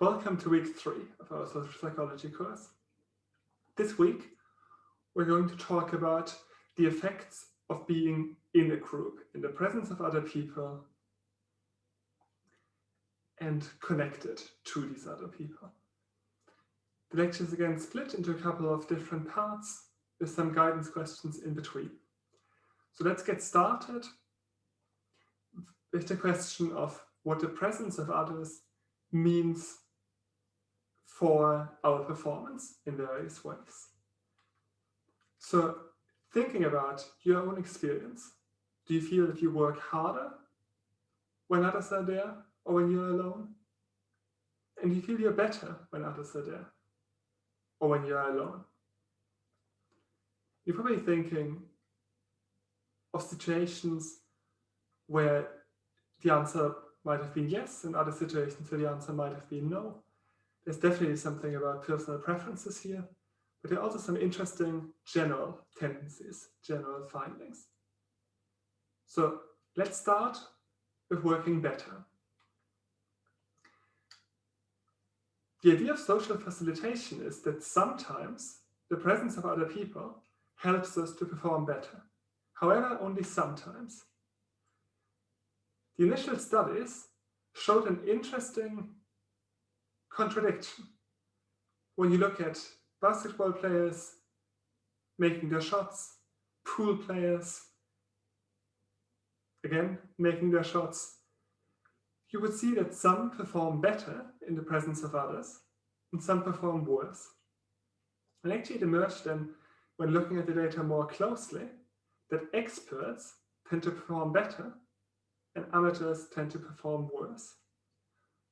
Welcome to week 3 of our social psychology course. This week, we're going to talk about the effects of being in a group, in the presence of other people, and connected to these other people. The lecture is again split into a couple of different parts with some guidance questions in between. So let's get started with the question of what the presence of others means for our performance in various ways. So thinking about your own experience, do you feel that you work harder when others are there or when you're alone? And do you feel you're better when others are there or when you're alone? You're probably thinking of situations where the answer might have been yes, and other situations where the answer might have been no. There's definitely something about personal preferences here, but there are also some interesting general tendencies, general findings. So let's start with working better. The idea of social facilitation is that sometimes the presence of other people helps us to perform better. However, only sometimes. The initial studies showed an interesting contradiction. When you look at basketball players making their shots, pool players, again, making their shots, you would see that some perform better in the presence of others and some perform worse. And actually it emerged then, when looking at the data more closely, that experts tend to perform better and amateurs tend to perform worse.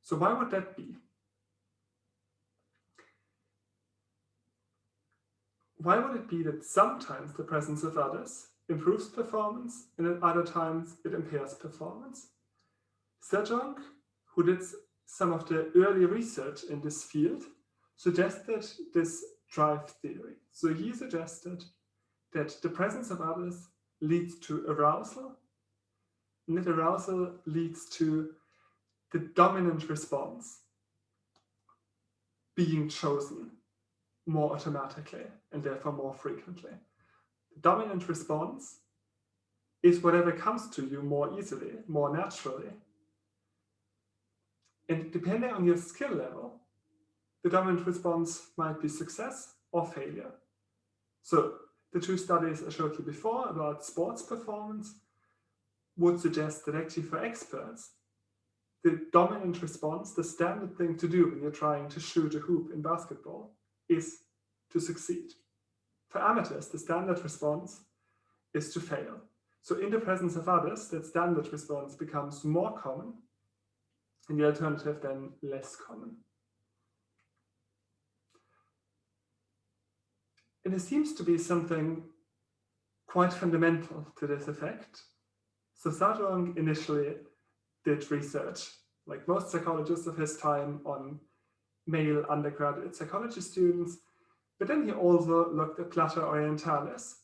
So why would that be? Why would it be that sometimes the presence of others improves performance and at other times it impairs performance? Sejong, who did some of the early research in this field, suggested this drive theory. So he suggested that the presence of others leads to arousal, and that arousal leads to the dominant response being chosen more automatically and therefore more frequently. The dominant response is whatever comes to you more easily, more naturally. And depending on your skill level, the dominant response might be success or failure. So the two studies I showed you before about sports performance would suggest that actually for experts, the dominant response, the standard thing to do when you're trying to shoot a hoop in basketball, is to succeed. For amateurs, the standard response is to fail. So in the presence of others, that standard response becomes more common, and the alternative then less common. And there seems to be something quite fundamental to this effect. So Sajong initially did research, like most psychologists of his time, on male undergraduate psychology students, but then he also looked at Platter orientalis,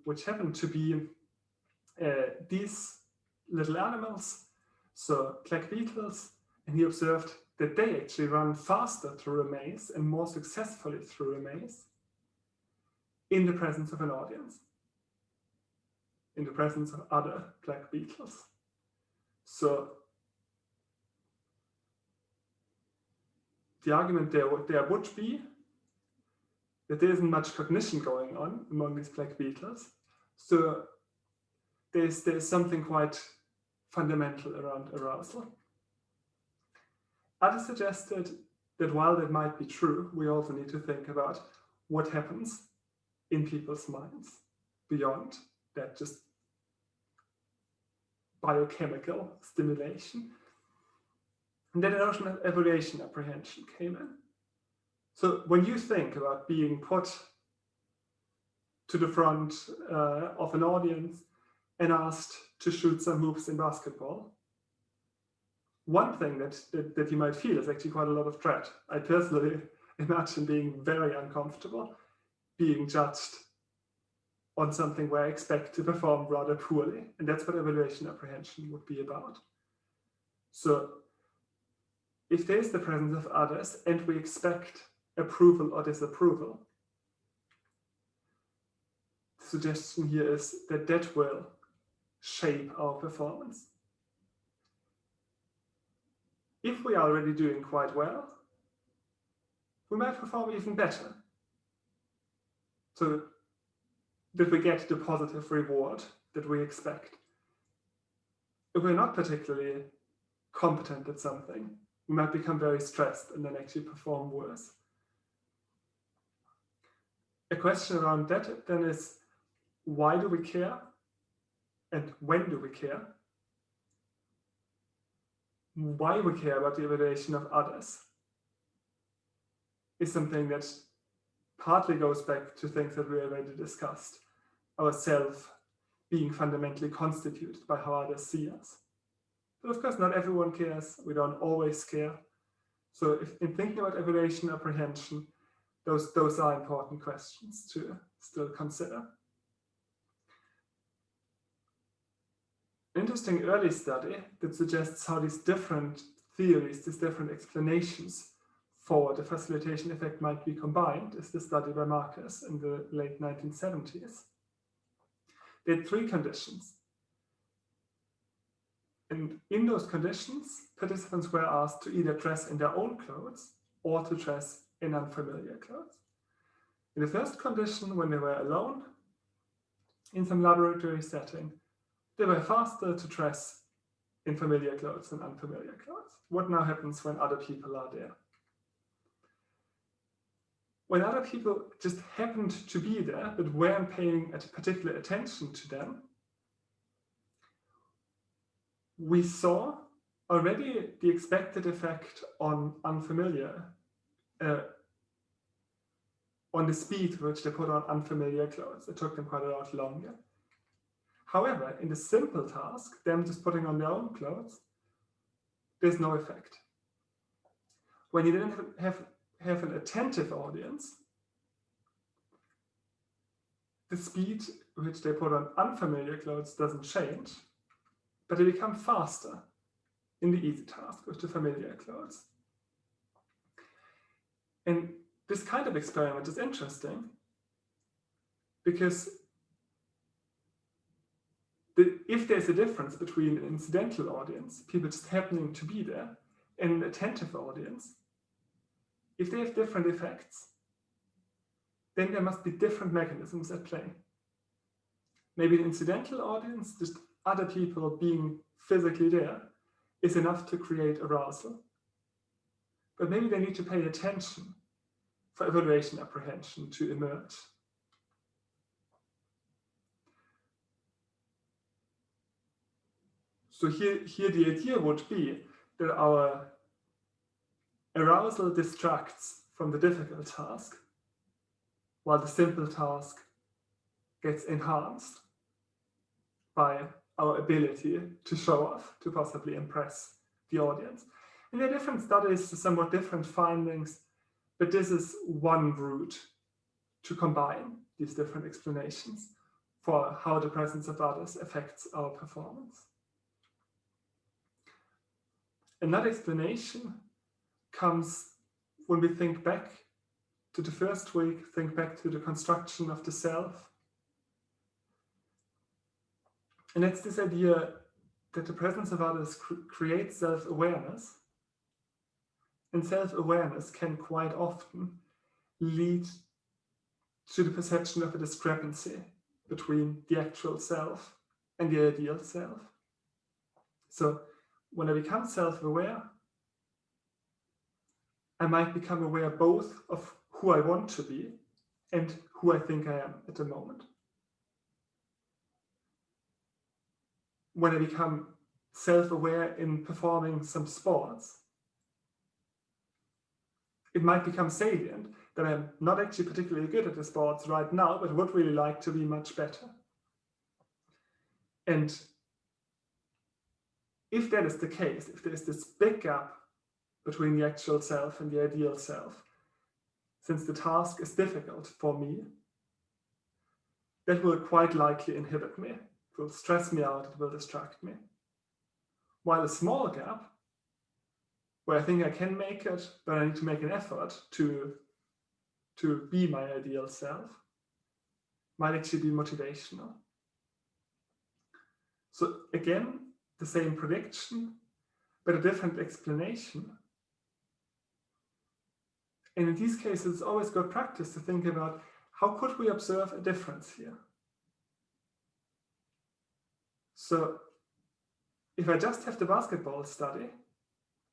which happened to be these little animals, so black beetles, and he observed that they actually run faster through a maze and more successfully through a maze in the presence of an audience, in the presence of other black beetles. So the argument there would be that there isn't much cognition going on among these black beetles. So there's something quite fundamental around arousal. Others suggested that while that might be true, we also need to think about what happens in people's minds beyond that just biochemical stimulation. And then the notion of evaluation apprehension came in. So when you think about being put to the front of an audience and asked to shoot some hoops in basketball, one thing that you might feel is actually quite a lot of dread. I personally imagine being very uncomfortable, being judged on something where I expect to perform rather poorly. And that's what evaluation apprehension would be about. So if there is the presence of others and we expect approval or disapproval, the suggestion here is that that will shape our performance. If we are already doing quite well, we might perform even better. So that we get the positive reward that we expect. If we're not particularly competent at something, we might become very stressed and then actually perform worse. A question around that then is, why do we care? And when do we care? Why we care about the evaluation of others is something that partly goes back to things that we already discussed. Ourself being fundamentally constituted by how others see us. But of course, not everyone cares. We don't always care. So if in thinking about evaluation apprehension, those are important questions to still consider. An interesting early study that suggests how these different theories, these different explanations for the facilitation effect might be combined is the study by Marcus in the late 1970s. They had 3 conditions. And in those conditions, participants were asked to either dress in their own clothes or to dress in unfamiliar clothes. In the first condition, when they were alone in some laboratory setting, they were faster to dress in familiar clothes than unfamiliar clothes. What now happens when other people are there? When other people just happened to be there, but weren't paying particular attention to them, we saw already the expected effect on unfamiliar, on the speed which they put on unfamiliar clothes. It took them quite a lot longer. However, in the simple task, them just putting on their own clothes, there's no effect. When you then have an attentive audience, the speed which they put on unfamiliar clothes doesn't change, but they become faster in the easy task with the familiar clothes. And this kind of experiment is interesting because if there's a difference between an incidental audience, people just happening to be there, and an attentive audience, if they have different effects, then there must be different mechanisms at play. Maybe an incidental audience, just other people being physically there, is enough to create arousal. But maybe they need to pay attention for evaluation apprehension to emerge. So here the idea would be that our arousal distracts from the difficult task, while the simple task gets enhanced by our ability to show off, to possibly impress the audience. And there are different studies, somewhat different findings, but this is one route to combine these different explanations for how the presence of others affects our performance. Another explanation comes when we think back to the first week, think back to the construction of the self. And it's this idea that the presence of others creates self-awareness. And self-awareness can quite often lead to the perception of a discrepancy between the actual self and the ideal self. So when I become self-aware, I might become aware both of who I want to be and who I think I am at the moment. When I become self-aware in performing some sports, it might become salient that I'm not actually particularly good at the sports right now, but would really like to be much better. And if that is the case, if there's this big gap between the actual self and the ideal self, since the task is difficult for me, that will quite likely inhibit me. It will stress me out, it will distract me. While a small gap, where I think I can make it, but I need to make an effort to be my ideal self, might actually be motivational. So again, the same prediction, but a different explanation. And in these cases, it's always good practice to think about how could we observe a difference here? So if I just have the basketball study,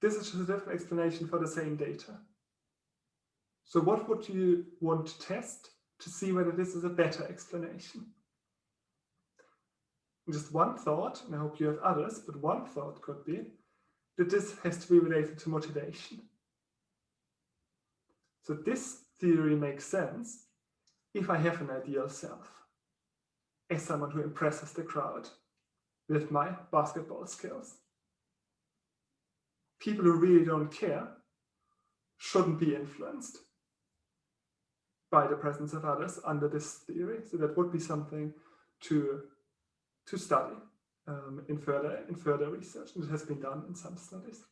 this is just a different explanation for the same data. So what would you want to test to see whether this is a better explanation? And just one thought, and I hope you have others, but one thought could be that this has to be related to motivation. So this theory makes sense if I have an ideal self, as someone who impresses the crowd with my basketball skills. People who really don't care shouldn't be influenced by the presence of others under this theory. So that would be something to study in further research, and it has been done in some studies.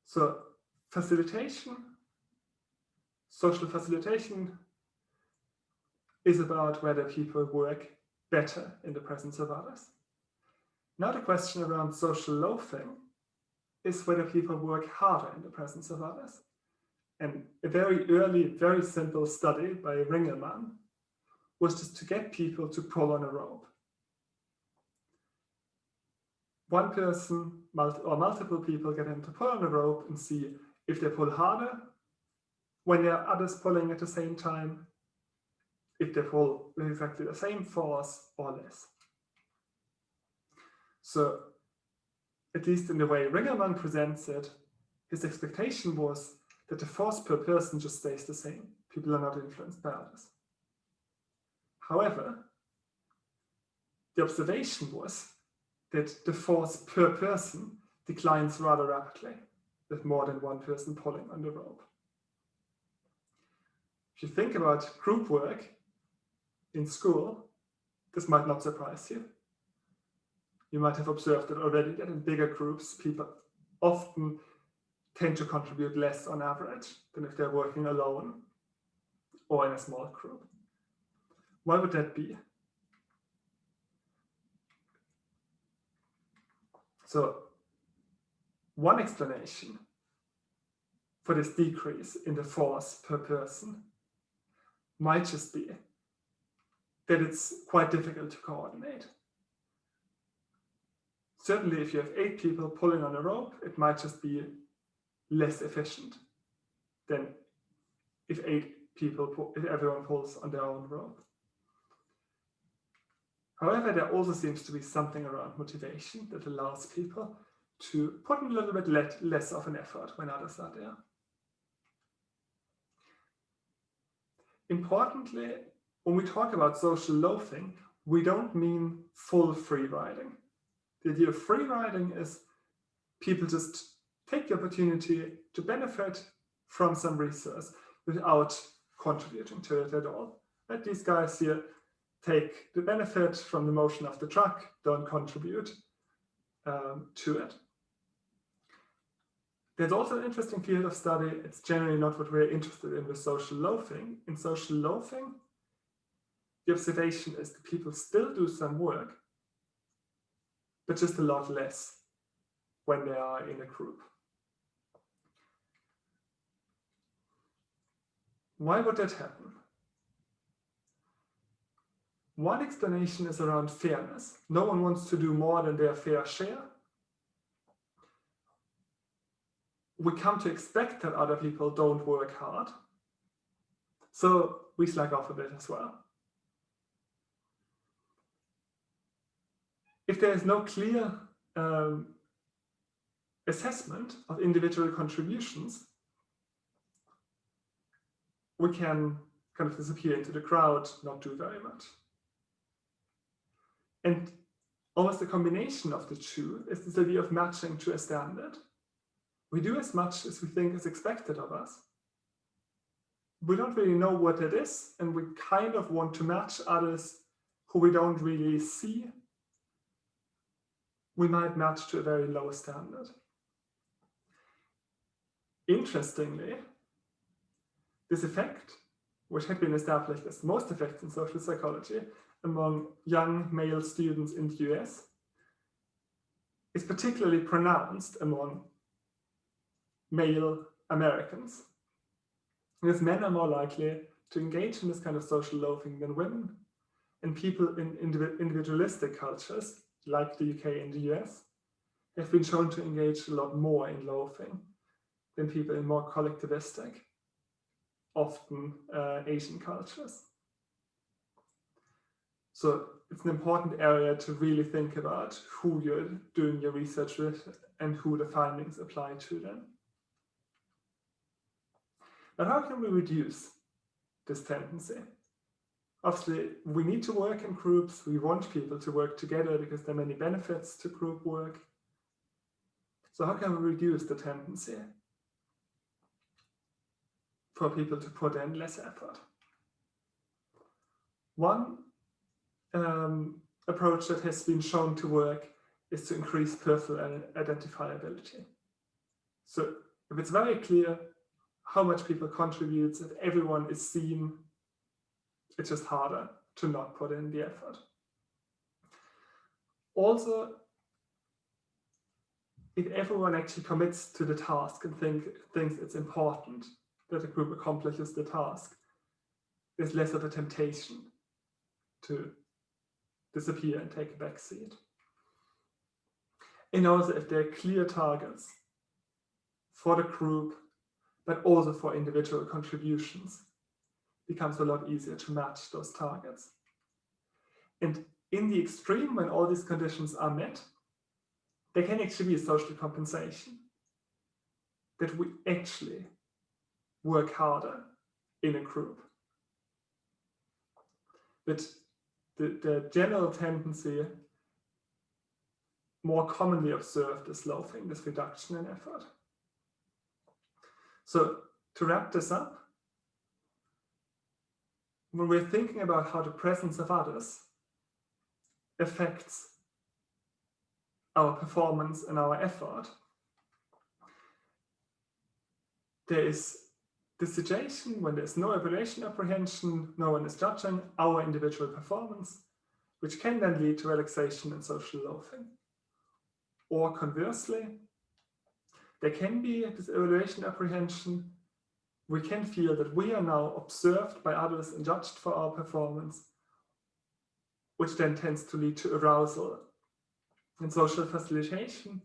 So facilitation, social facilitation is about whether people work better in the presence of others. Now the question around social loafing is whether people work harder in the presence of others. And a very early, very simple study by Ringelmann was just to get people to pull on a rope. One person or multiple people get them to pull on a rope and see if they pull harder when there are others pulling at the same time, if they pull with exactly the same force or less. So, at least in the way Ringelmann presents it, his expectation was that the force per person just stays the same. People are not influenced by others. However, the observation was that the force per person declines rather rapidly with more than one person pulling on the rope. If you think about group work in school, this might not surprise you. You might have observed it already that in bigger groups, people often tend to contribute less on average than if they're working alone or in a small group. Why would that be? So one explanation for this decrease in the force per person might just be that it's quite difficult to coordinate. Certainly, if you have 8 people pulling on a rope, it might just be less efficient than if everyone pulls on their own rope. However, there also seems to be something around motivation that allows people to put in a little bit less of an effort when others are there. Importantly, when we talk about social loafing, we don't mean full free riding. The idea of free riding is people just take the opportunity to benefit from some resource without contributing to it at all. Right? These guys here take the benefit from the motion of the truck, don't contribute to it. There's also an interesting field of study. It's generally not what we're interested in with social loafing. In social loafing, the observation is that people still do some work, but just a lot less when they are in a group. Why would that happen? One explanation is around fairness. No one wants to do more than their fair share. We come to expect that other people don't work hard, so we slack off a bit as well. If there is no clear assessment of individual contributions, we can kind of disappear into the crowd, not do very much. And almost a combination of the two is this idea of matching to a standard. We do as much as we think is expected of us. We don't really know what it is, and we kind of want to match others who we don't really see we might match to a very low standard. Interestingly, this effect, which had been established as the most effect in social psychology among young male students in the US, is particularly pronounced among male Americans. Because men are more likely to engage in this kind of social loafing than women, and people in individualistic cultures, like the UK and the US, have been shown to engage a lot more in loafing than people in more collectivistic, often Asian cultures. So it's an important area to really think about who you're doing your research with and who the findings apply to them. But how can we reduce this tendency? Obviously, we need to work in groups. We want people to work together because there are many benefits to group work. So how can we reduce the tendency for people to put in less effort? One approach that has been shown to work is to increase personal identifiability. So if it's very clear how much people contribute, if everyone is seen, it's just harder to not put in the effort. Also, if everyone actually commits to the task and thinks it's important that a group accomplishes the task, there's less of a temptation to disappear and take a back seat. And also, if there are clear targets for the group, but also for individual contributions, it becomes a lot easier to match those targets. And in the extreme, when all these conditions are met, there can actually be a social compensation, that we actually work harder in a group. But the general tendency, more commonly observed, is loafing, this reduction in effort. So to wrap this up, when we're thinking about how the presence of others affects our performance and our effort, there is the situation when there's no evaluation apprehension, no one is judging our individual performance, which can then lead to relaxation and social loafing. Or conversely, there can be this evaluation apprehension. We can feel that we are now observed by others and judged for our performance, which then tends to lead to arousal and social facilitation.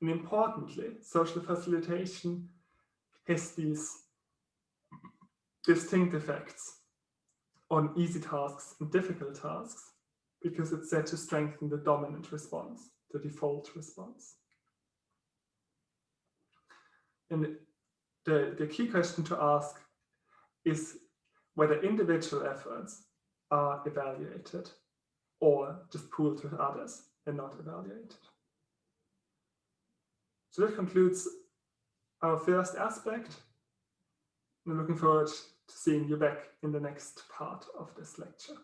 And importantly, social facilitation has these distinct effects on easy tasks and difficult tasks, because it's said to strengthen the dominant response, the default response. And the key question to ask is whether individual efforts are evaluated or just pooled with others and not evaluated. So that concludes our first aspect. I'm looking forward to seeing you back in the next part of this lecture.